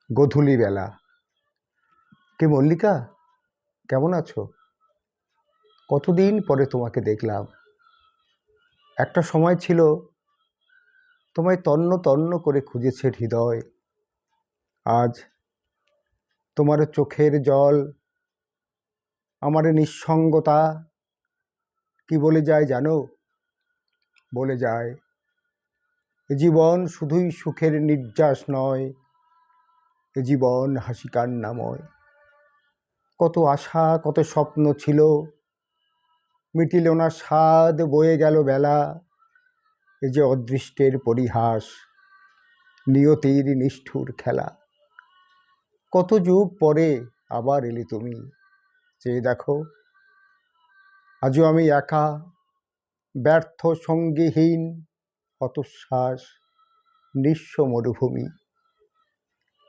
গোধূলি বেলা। কে মল্লিকা, কেমন আছো? কতদিন পরে তোমাকে দেখলাম। একটা সময় ছিল তোমায় তন্ন তন্ন করে খুঁজেছে হৃদয়। আজ তোমার চোখের জল, আমার নিঃসঙ্গতা কি বলে যায় জানো? বলে যায় এ জীবন শুধুই সুখের নির্যাস নয়, এ জীবন হাসি কান্নাময়। কত আশা কত স্বপ্ন ছিল, মিটিল না স্বাদ, বয়ে গেল বেলা। এ যে অদৃষ্টের পরিহাস, নিয়তির নিষ্ঠুর খেলা। কত যুগ পরে আবার এলে তুমি, চেয়ে দেখো আজও আমি একা, ব্যর্থ সঙ্গীহীন, হতশ্বাস, নিঃস্ব মরুভূমি।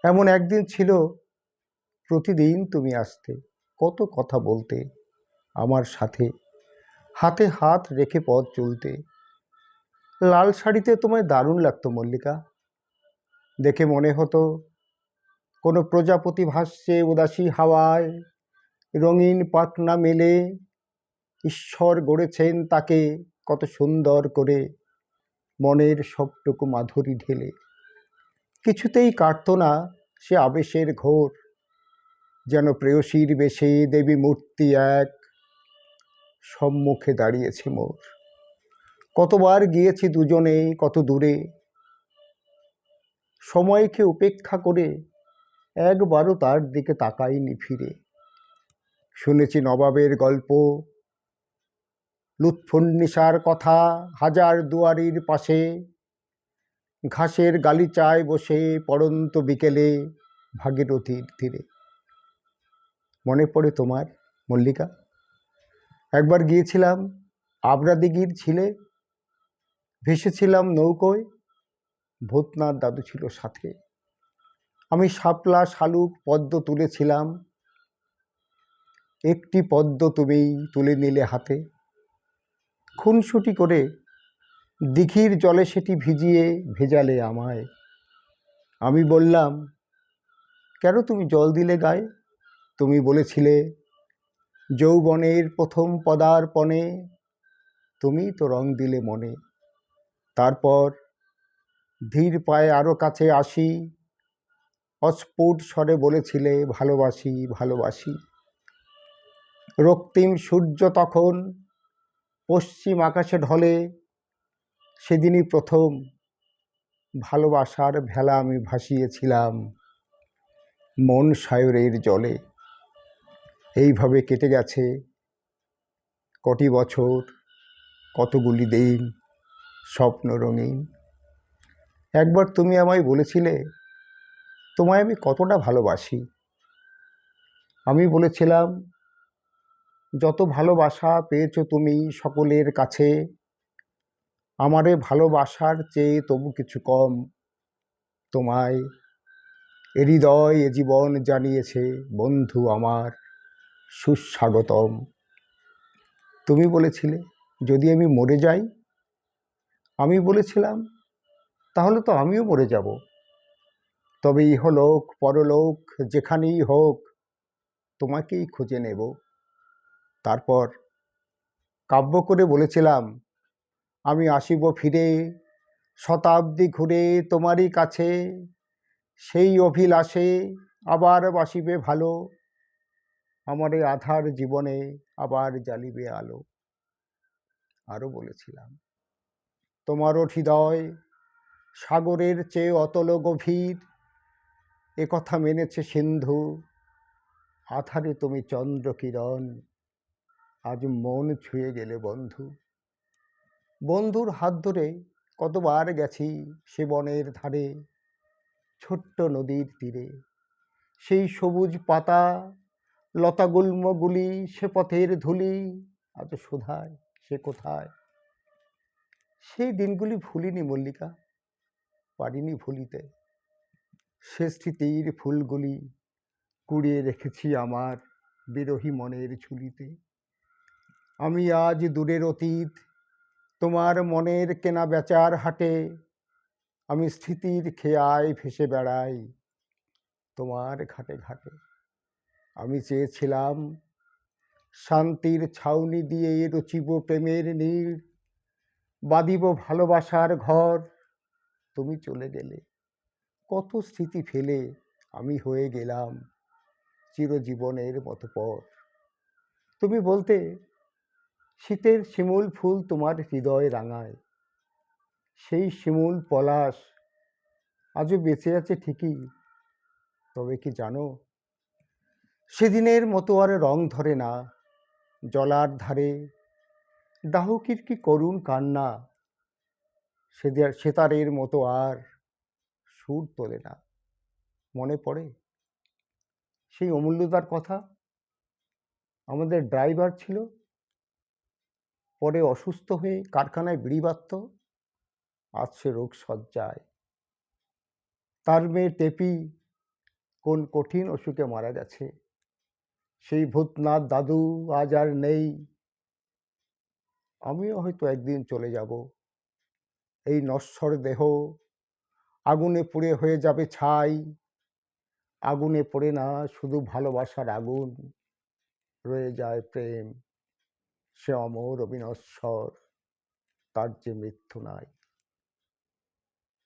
এমন একদিন ছিল প্রতিদিন তুমি আসতে, কত কথা বলতে আমার সাথে, হাতে হাত রেখে পথ চলতে। লাল শাড়িতে তোমায় দারুণ লাগতো মল্লিকা। দেখে মনে হতো কোনো প্রজাপতি ভাসছে উদাসী হাওয়ায়, রঙিন পাখনা মেলে। ঈশ্বর গড়েছেন তাকে কত সুন্দর করে, মনের সবটুকু মাধুরী ঢেলে। কিছুতেই কাটতো না সে আবেশের ঘোর, যেন প্রেয়সীর বেশে দেবী মূর্তি এক সম্মুখে দাঁড়িয়েছে মোর। কতবার গিয়েছি দুজনে কত দূরে, সময়কে উপেক্ষা করে একবারও তার দিকে তাকাইনি ফিরে। শুনেছি নবাবের গল্প, লুৎফুন্নিসার কথা, হাজার দুয়ারির পাশে ঘাসের গালিচায় বসে পড়ন্ত বিকেলে ভাগীরথীর তীরে। মনে পড়ে তোমার মল্লিকা? একবার গিয়েছিলাম আবরা দিঘির ছিলে, ভেসেছিলাম নৌকোয়, ভূতনাথ দাদু ছিল সাথে। আমি শাপলা শালুক পদ্ম তুলেছিলাম, একটি পদ্ম তুমি তুলে নিলে হাতে। খুনসুটি করে দিঘির জলে সেটি ভিজিয়ে ভেজালে আমায়। আমি বললাম, কেন তুমি জল দিলে গায়ে? তুমি বলেছিলে, যৌবনের প্রথম পদার্পণে তুমি তো রং দিলে মনে। তারপর ধীর পায়ে আরো কাছে আসি, অস্ফুট স্বরে বলেছিলে, ভালোবাসি ভালোবাসি। রক্তিম সূর্য তখন পশ্চিম আকাশে ঢলে, সেদিনই প্রথম ভালোবাসার ভেলা আমি ভাসিয়েছিলাম মন সায়রের জলে। এইভাবে কেটে গেছে কটি বছর, কতগুলি দিন, স্বপ্ন রঙিন। একবার তুমি আমায় বলেছিলে তোমায় আমি কতটা ভালোবাসি। আমি বলেছিলাম, যত ভালোবাসা পেয়েছো তুমি সকলের কাছে, আমারে ভালোবাসার চেয়ে তবু কিছু কম। তোমায় এ হৃদয় এ জীবন জানিয়েছে বন্ধু আমার সুস্বাগতম। তুমি বলেছিলে যদি আমি মরে যাই। আমি বলেছিলাম তাহলে তো আমিও মরে যাব, তবে ইহলোক পরলোক যেখানেই হোক তোমাকেই খুঁজে নেব। তারপর কাব্য করে বলেছিলাম, আমি আসিব ফিরে শতাব্দী ঘুরে তোমারই কাছে, সেই অভিলাষে আবার বাসিবে ভালো, আমার এই আধার জীবনে আবার জ্বালিবে আলো। আরও বলেছিলাম, তোমারও হৃদয় সাগরের চেয়ে অতল গভীর, এ কথা মেনেছে সিন্ধু, আধারে তুমি চন্দ্রকিরণ, আজ মন ছুঁয়ে গেলে বন্ধু। বন্ধুর হাত ধরে কতবার গেছি সে বনের ধারে, ছোট্ট নদীর তীরে। সেই সবুজ পাতা লতাগুল্মগুলি, সে পথের ধুলি, আজ শোধায় সে কোথায়। সেই দিনগুলি ভুলিনি মল্লিকা, পারিনি ভুলিতে। সে স্মৃতির ফুলগুলি কুড়িয়ে রেখেছি আমার বিরহী মনের ঝুলিতে। আমি আজ দূরের অতীত, তোমার মনের কেনা বেচার হাটে, আমি স্মৃতির খেয়ায় ভেসে বেড়াই। তোমার ঘাটে ঘাটে। আমি চেয়েছিলাম শান্তির ছাউনি দিয়ে রচিব প্রেমের নীড়, বাঁধিব ভালোবাসার ঘর। তুমি চলে গেলে, কত স্মৃতি ফেলে আমি হয়ে গেলাম চিরজীবনের মতো পর। তুমি বলতে শীতের শিমুল ফুল তোমার হৃদয় রাঙায়, সেই শিমুল পলাশ আজও বেঁচে আছে ঠিকই, তবে কি জানো সেদিনের মতো আর রং ধরে না জলার ধারে, ডাহুকির কি করুণ কান্না সেতারের মতো আর সুর তোলে না। মনে পড়ে সেই অমূল্যদার কথা, আমাদের ড্রাইভার ছিল, পরে অসুস্থ হয়ে কারখানায় বিড়ি বাঁধত, আজ সে রোগ সজ্জায়। তার মেয়ে টেপি কোন কঠিন অসুখে মারা গেছে। সেই ভূতনাথ দাদু আজ আর নেই। আমিও হয়তো একদিন চলে যাব, এই নশ্বর দেহ আগুনে পুড়ে হয়ে যাবে ছাই। আগুনে পড়ে না শুধু ভালোবাসার আগুন, রয়ে যায় প্রেম, সে অমর অবিনশ্বর, তার যে মৃত্যু নাই।